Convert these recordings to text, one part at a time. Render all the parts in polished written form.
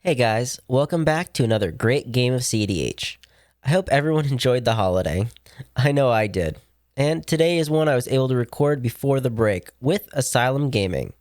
Hey guys, welcome back to another great game of CEDH. I hope everyone enjoyed the holiday. I know I did. And today is one I was able to record before the break with Asylum Gaming.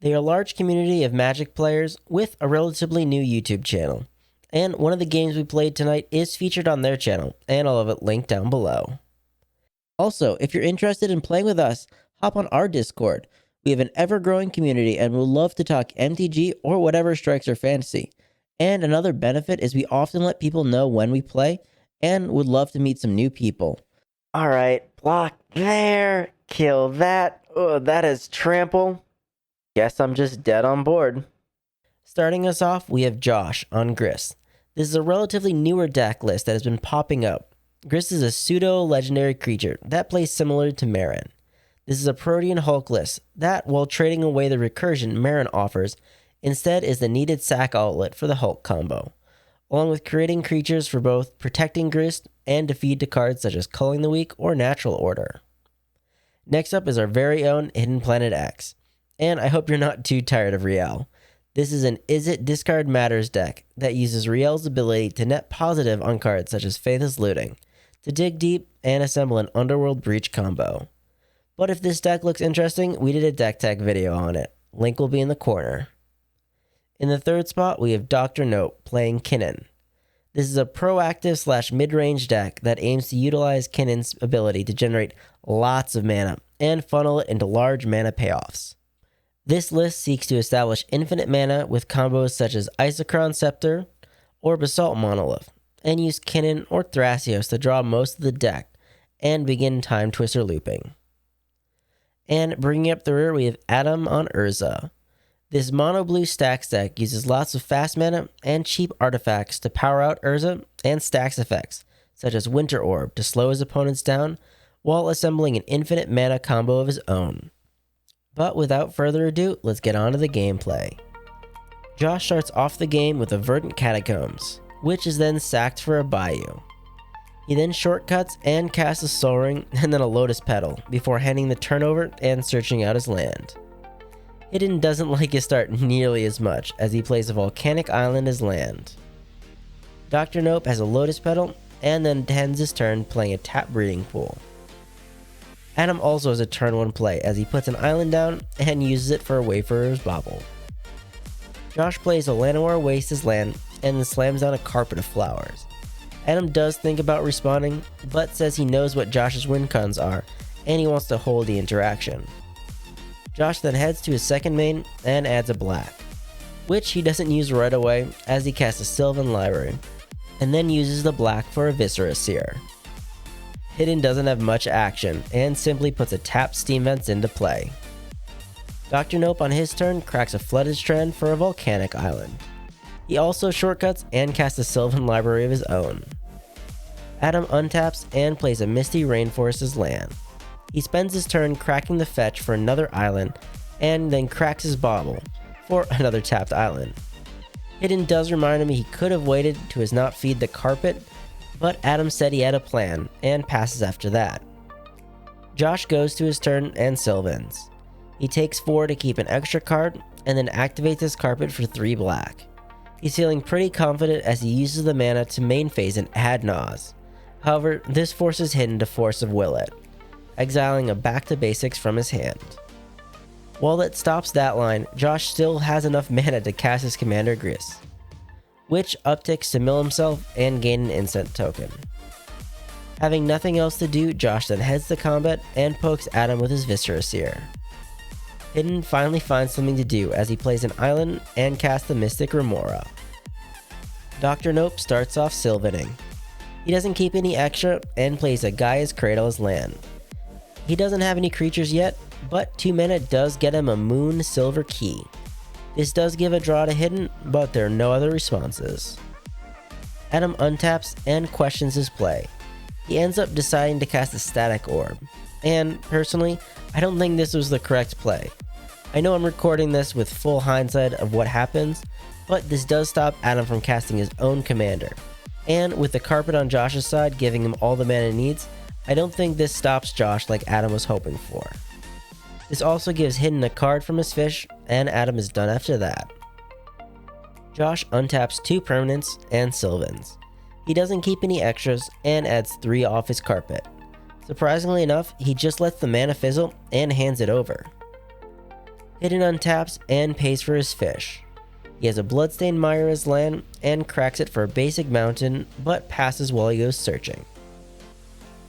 They are a large community of Magic players with a relatively new YouTube channel. And one of the games we played tonight is featured on their channel, and I'll have it linked down below. Also, if you're interested in playing with us, hop on our Discord. We have an ever-growing community and we'll love to talk MTG or whatever strikes our fantasy. And another benefit is we often let people know when we play and would love to meet some new people. Alright, block there, kill that. Oh, that is trample. Guess I'm just dead on board. Starting us off, we have Josh on Grist. This is a relatively newer deck list that has been popping up. Grist is a pseudo-legendary creature that plays similar to Marin. This is a Protean Hulk list that, while trading away the recursion Marin offers, instead is the needed sack outlet for the Hulk combo, along with creating creatures for both protecting Grist and defeat to cards such as Culling the Weak or Natural Order. Next up is our very own Hidden Planet X, and I hope you're not too tired of Rielle. This is an Is It Discard Matters deck that uses Rielle's ability to net positive on cards such as Faithless Looting, to dig deep and assemble an Underworld Breach combo. But if this deck looks interesting, we did a deck tech video on it. Link will be in the corner. In the third spot, we have Dr. Note playing Kinnan. This is a proactive / mid-range deck that aims to utilize Kinnan's ability to generate lots of mana and funnel it into large mana payoffs. This list seeks to establish infinite mana with combos such as Isochron Scepter or Basalt Monolith, and use Kinnan or Thrasios to draw most of the deck and begin Time Twister looping. And bringing up the rear, we have Adam on Urza. This mono blue stax deck uses lots of fast mana and cheap artifacts to power out Urza and stax effects, such as Winter Orb to slow his opponents down, while assembling an infinite mana combo of his own. But without further ado, let's get on to the gameplay. Josh starts off the game with a Verdant Catacombs, which is then sacked for a Bayou. He then shortcuts and casts a Soul Ring and then a Lotus Petal before handing the turnover and searching out his land. Hidden doesn't like his start nearly as much as he plays a Volcanic Island as land. Dr. Nope has a Lotus Petal and then ends his turn playing a Tap Breeding Pool. Adam also has a turn 1 play as he puts an island down and uses it for a Wayfarer's Bauble. Josh plays a Llanowar Waste as land and then slams down a Carpet of Flowers. Adam does think about responding, but says he knows what Josh's win cons are, and he wants to hold the interaction. Josh then heads to his second main and adds a black, which he doesn't use right away as he casts a Sylvan Library, and then uses the black for a Viscera Seer. Hidden doesn't have much action, and simply puts a tapped Steam Vents into play. Dr. Nope on his turn cracks a Flooded Strand for a Volcanic Island. He also shortcuts and casts a Sylvan Library of his own. Adam untaps and plays a Misty Rainforest as land. He spends his turn cracking the fetch for another island, and then cracks his Bauble for another tapped island. Hidden does remind him he could have waited to his not feed the carpet, but Adam said he had a plan, and passes after that. Josh goes to his turn and Sylvans. He takes 4 to keep an extra card, and then activates his carpet for 3 black. He's feeling pretty confident as he uses the mana to main phase and add Nas. However, this forces Hidden to Force of Will it, exiling a Back to Basics from his hand. While that stops that line, Josh still has enough mana to cast his Commander Grist, which upticks to mill himself and gain an instant token. Having nothing else to do, Josh then heads to combat and pokes Adam with his Viscera Seer. Hidden finally finds something to do as he plays an island and casts the Mystic Remora. Dr. Nope starts off Sylvaning. He doesn't keep any extra and plays a Gaia's Cradle as land. He doesn't have any creatures yet, but 2 mana does get him a Moon Silver Key. This does give a draw to Hidden, but there are no other responses. Adam untaps and questions his play. He ends up deciding to cast a Static Orb, and personally, I don't think this was the correct play. I know I'm recording this with full hindsight of what happens, but this does stop Adam from casting his own commander. And with the carpet on Josh's side giving him all the mana he needs, I don't think this stops Josh like Adam was hoping for. This also gives Hidden a card from his fish, and Adam is done after that. Josh untaps 2 permanents and Sylvans. He doesn't keep any extras and adds 3 off his carpet. Surprisingly enough, he just lets the mana fizzle and hands it over. Hidden untaps and pays for his fish. He has a Bloodstained Mire as land and cracks it for a basic mountain, but passes while he goes searching.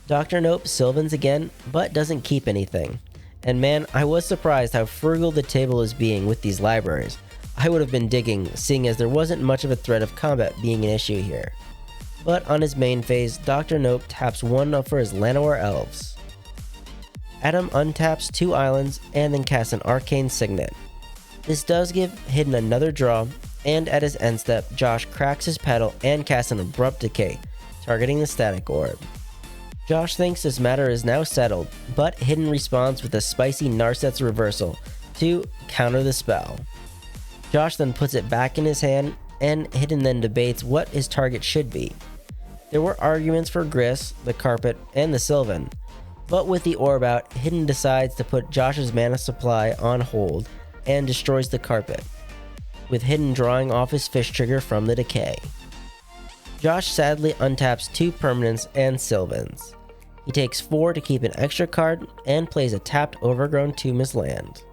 Dr. Nope Sylvans again, but doesn't keep anything. And man, I was surprised how frugal the table is being with these libraries. I would have been digging, seeing as there wasn't much of a threat of combat being an issue here. But on his main phase, Dr. Nope taps 1 for his Llanowar Elves. Adam untaps 2 islands and then casts an Arcane Signet. This does give Hidden another draw, and at his end step, Josh cracks his pedal and casts an Abrupt Decay, targeting the Static Orb. Josh thinks this matter is now settled, but Hidden responds with a spicy Narset's Reversal to counter the spell. Josh then puts it back in his hand, and Hidden then debates what his target should be. There were arguments for Grist, the Carpet, and the Sylvan, but with the orb out, Hidden decides to put Josh's mana supply on hold and destroys the Carpet, with Hidden drawing off his fish trigger from the decay. Josh sadly untaps 2 permanents and Sylvans. He takes 4 to keep an extra card and plays a tapped Overgrown Tomb as land.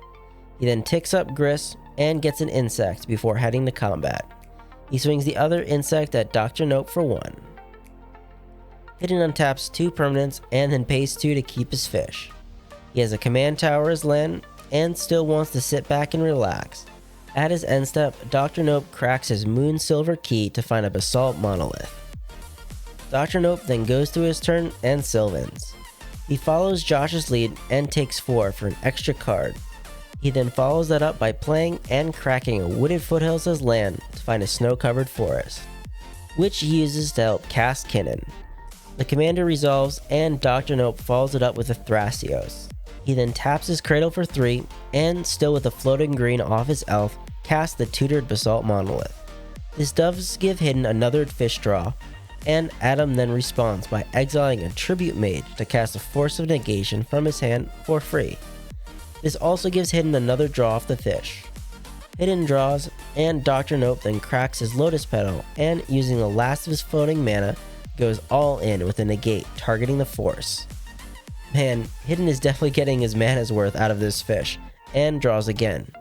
He then ticks up Grist and gets an insect before heading to combat. He swings the other insect at Dr. Nope for 1. Hidden untaps 2 permanents and then pays 2 to keep his fish. He has a command tower as land and still wants to sit back and relax. At his end step, Dr. Nope cracks his Moon Silver Key to find a Basalt Monolith. Dr. Nope then goes through his turn and Sylvans. He follows Josh's lead and takes 4 for an extra card. He then follows that up by playing and cracking a Wooded Foothills as land to find a snow-covered forest, which he uses to help cast Kinnan. The commander resolves and Dr. Nope follows it up with a Thrasios. He then taps his Cradle for 3 and, still with a floating green off his elf, casts the Tutored Basalt Monolith. This does give Hidden another fish draw, and Adam then responds by exiling a Tribute Mage to cast a Force of Negation from his hand for free. This also gives Hidden another draw off the fish. Hidden draws, and Dr. Nope then cracks his Lotus Petal and, using the last of his floating mana, goes all in with a negate targeting the Force. Man, Hidden is definitely getting his mana's worth out of this fish, and draws again.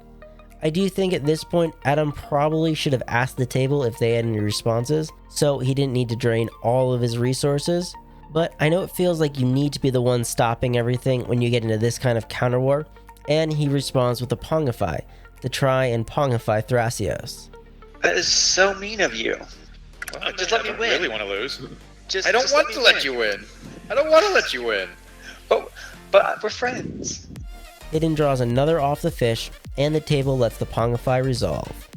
I do think at this point Adam probably should have asked the table if they had any responses, so he didn't need to drain all of his resources, but I know it feels like you need to be the one stopping everything when you get into this kind of counter war, and he responds with a Pongify to try and Pongify Thrasios. That is so mean of you. Well, Just let me win. I really want to lose. Just I don't want to let you win. I don't want to let you win. But we're friends. Hidden draws another off the fish, and the table lets the Pongify resolve.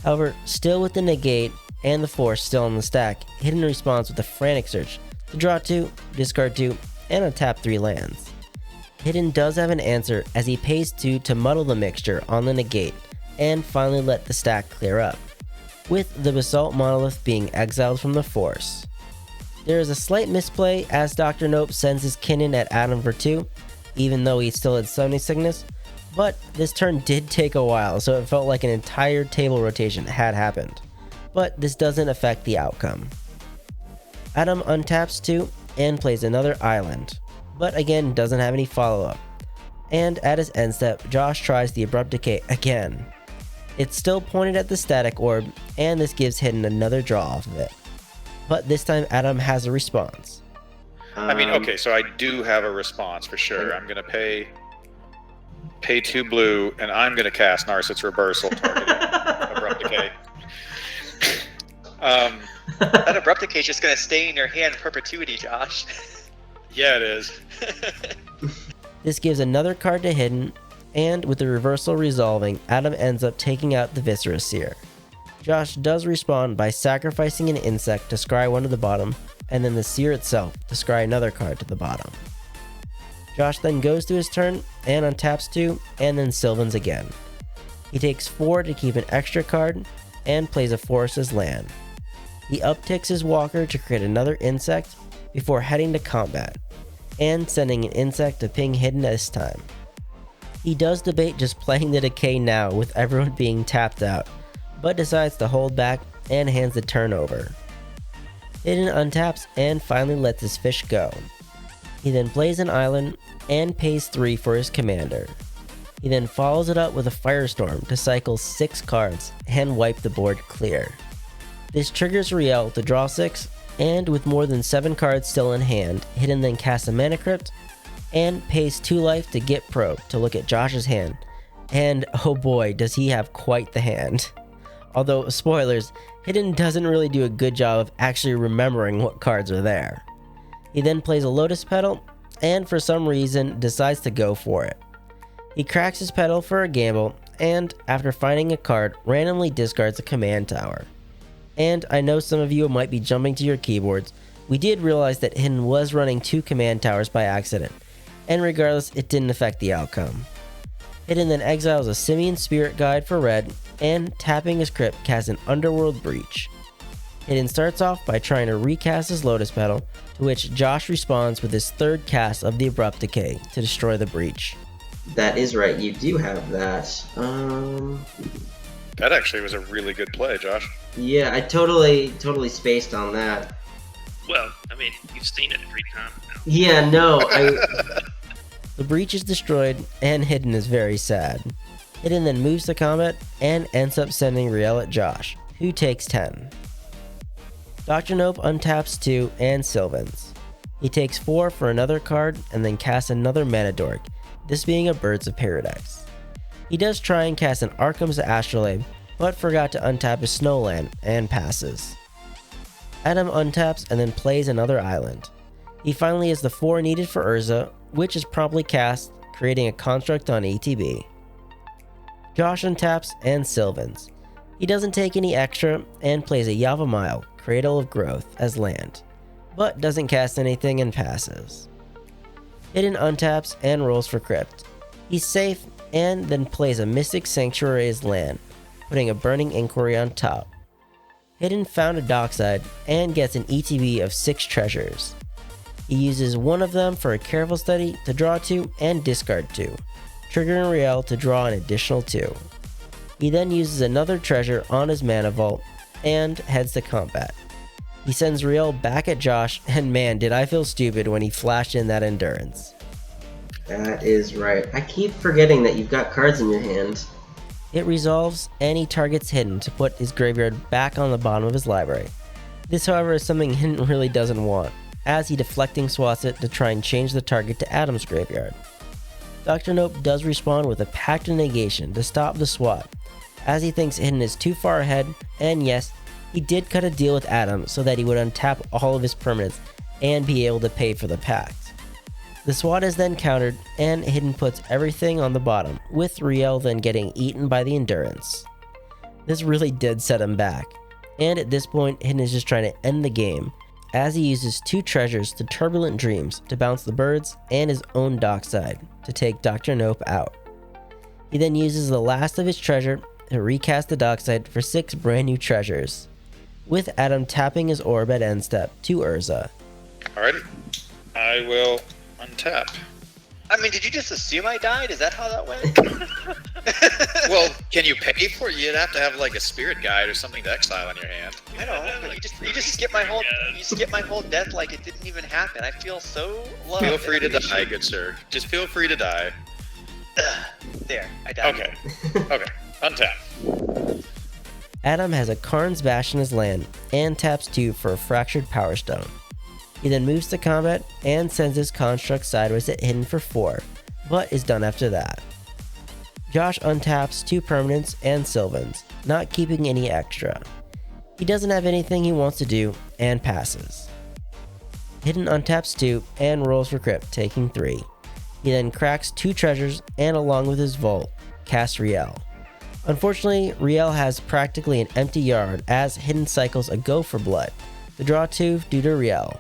However, still with the negate and the force still on the stack, Hidden responds with a Frantic Search to draw 2, discard 2, and untap 3 lands. Hidden does have an answer as he pays 2 to muddle the mixture on the negate and finally let the stack clear up, with the Basalt Monolith being exiled from the force. There is a slight misplay as Dr. Nope sends his Kinnan at Adam for 2, even though he still had Summoning Sickness, but this turn did take a while, so it felt like an entire table rotation had happened. But this doesn't affect the outcome. Adam untaps 2 and plays another island, but again doesn't have any follow-up. And at his end step, Josh tries the Abrupt Decay again. It's still pointed at the Static Orb, and this gives Hidden another draw off of it. But this time Adam has a response. I mean, okay, so I do have a response for sure. I'm going to pay 2 blue, and I'm going to cast Narset's Reversal targeting Abrupt Decay. That Abrupt Decay is just going to stay in your hand in perpetuity, Josh. Yeah, it is. This gives another card to Hidden, and with the reversal resolving, Adam ends up taking out the Viscera Seer. Josh does respond by sacrificing an insect to scry 1 to the bottom, and then the Seer itself to scry another card to the bottom. Josh then goes to his turn and untaps 2, and then Sylvans again. He takes 4 to keep an extra card, and plays a Forest as land. He upticks his Walker to create another insect before heading to combat, and sending an insect to ping Hidden this time. He does debate just playing the Decay now with everyone being tapped out, but decides to hold back and hands the turn over. Hidden untaps and finally lets his fish go. He then plays an island and pays 3 for his commander. He then follows it up with a firestorm to cycle 6 cards and wipe the board clear. This triggers Rielle to draw 6, and with more than 7 cards still in hand, Hidden then casts a mana crypt and pays 2 life to get probe to look at Josh's hand, and oh boy does he have quite the hand. Although, spoilers, Hidden doesn't really do a good job of actually remembering what cards are there. He then plays a Lotus Petal, and for some reason decides to go for it. He cracks his petal for a gamble, and after finding a card, randomly discards a command tower. And I know some of you might be jumping to your keyboards, we did realize that Hidden was running 2 command towers by accident, and regardless, it didn't affect the outcome. Hidden then exiles a Simian Spirit Guide for red, and tapping his crypt casts an Underworld Breach. Hidden starts off by trying to recast his Lotus Petal, to which Josh responds with his 3rd cast of the Abrupt Decay to destroy the breach. That is right, you do have that. That actually was a really good play, Josh. Yeah, I totally spaced on that. Well, I mean, you've seen it 3 times now. Yeah, no, The breach is destroyed, and Hidden is very sad. Hidden then moves to combat, and ends up sending Rielle at Josh, who takes 10. Dr. Nope untaps 2 and Sylvans. He takes 4 for another card, and then casts another Mana Dork, this being a Birds of Paradise. He does try and cast an Arkham's Astrolabe, but forgot to untap his Snowland, and passes. Adam untaps and then plays another island. He finally has the 4 needed for Urza, which is promptly cast, creating a construct on ETB. Josh untaps and Sylvans. He doesn't take any extra, and plays a Yavimaya, Cradle of Growth, as land, but doesn't cast anything and passes. Hidden untaps and rolls for Crypt. He's safe, and then plays a Mystic Sanctuary as land, putting a Burning Inquiry on top. Hidden found a Dockside, and gets an ETB of 6 treasures. He uses one of them for a Careful Study to draw 2 and discard 2, triggering Rielle to draw an additional 2. He then uses another treasure on his mana vault, and heads to combat. He sends Rielle back at Josh, and man did I feel stupid when he flashed in that Endurance. that is right. I keep forgetting that you've got cards in your hand. It resolves, and he targets Hidden to put his graveyard back on the bottom of his library. This, however, is something Hidden really doesn't want, as he deflecting swats it to try and change the target to Adam's graveyard. Dr. Nope does respond with a Pact of Negation to stop the swat, as he thinks Hidden is too far ahead, and yes, he did cut a deal with Adam so that he would untap all of his permanents and be able to pay for the Pact. The swat is then countered, and Hidden puts everything on the bottom, with Rielle then getting eaten by the Endurance. This really did set him back, and at this point Hidden is just trying to end the game, as he uses 2 treasures to Turbulent Dreams to bounce the birds and his own Dockside to take Dr. Nope out. He then uses the last of his treasure to recast the Dockside for 6 brand new treasures, with Adam tapping his orb at end step to Urza. Alrighty. I will untap. I mean, did you just assume I died? Is that how that went? Well, can you pay for it? You'd have to have like a spirit guide or something to exile on your hand. I don't know. But you just skip my whole death like it didn't even happen. I feel so loved. Feel free to die, good sir. Just feel free to die. There, I died. Okay. Okay. Untap. Adam has a Karn's Bash in his land, and taps 2 for a Fractured Power Stone. He then moves to combat, and sends his construct sideways at Hidden for 4, but is done after that. Josh untaps 2 permanents and Sylvans, not keeping any extra. He doesn't have anything he wants to do, and passes. Hidden untaps 2 and rolls for Crypt, taking 3. He then cracks 2 treasures, and along with his vault, casts Rielle. Unfortunately, Rielle has practically an empty yard, as Hidden cycles a Go for Blood to draw 2 due to Rielle.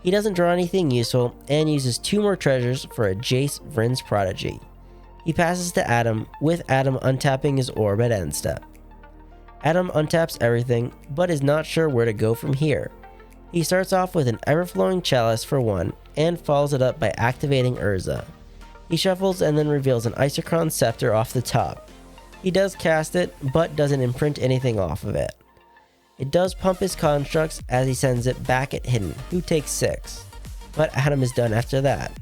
He doesn't draw anything useful, and uses 2 more treasures for a Jace Vryn's Prodigy. He passes to Adam, with Adam untapping his orb at end step. Adam untaps everything, but is not sure where to go from here. He starts off with an Everflowing Chalice for 1, and follows it up by activating Urza. He shuffles and then reveals an Isochron Scepter off the top. He does cast it, but doesn't imprint anything off of it. It does pump his constructs as he sends it back at Hidden, who takes 6. But Adam is done after that.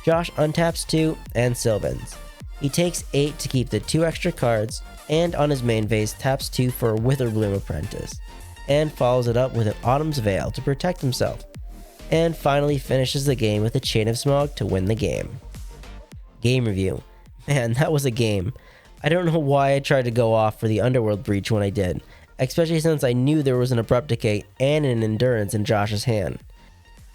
Josh untaps 2 and Sylvans. He takes 8 to keep the 2 extra cards, and on his main phase taps 2 for a Witherbloom Apprentice, and follows it up with an Autumn's Veil to protect himself, and finally finishes the game with a Chain of Smog to win the game. Game review. Man, that was a game. I don't know why I tried to go off for the Underworld Breach when I did, especially since I knew there was an Abrupt Decay and an Endurance in Josh's hand.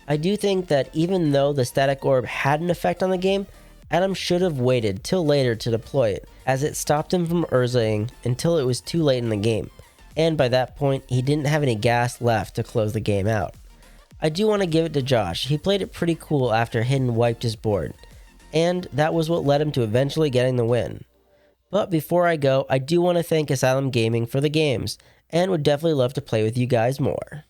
I do think that even though the Static Orb had an effect on the game, Adam should have waited till later to deploy it, as it stopped him from Urzaing until it was too late in the game, and by that point he didn't have any gas left to close the game out. I do want to give it to Josh. He played it pretty cool after Hidden wiped his board, and that was what led him to eventually getting the win. But before I go, I do want to thank Asylum Gaming for the games, and would definitely love to play with you guys more.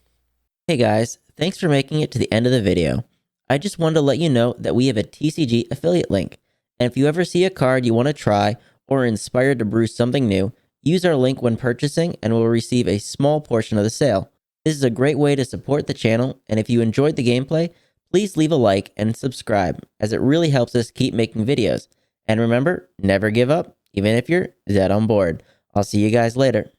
Hey guys, thanks for making it to the end of the video. I just wanted to let you know that we have a TCG affiliate link, and if you ever see a card you want to try or are inspired to brew something new, use our link when purchasing and we'll receive a small portion of the sale. This is a great way to support the channel, and if you enjoyed the gameplay, please leave a like and subscribe, as it really helps us keep making videos. And remember, never give up, even if you're dead on board. I'll see you guys later.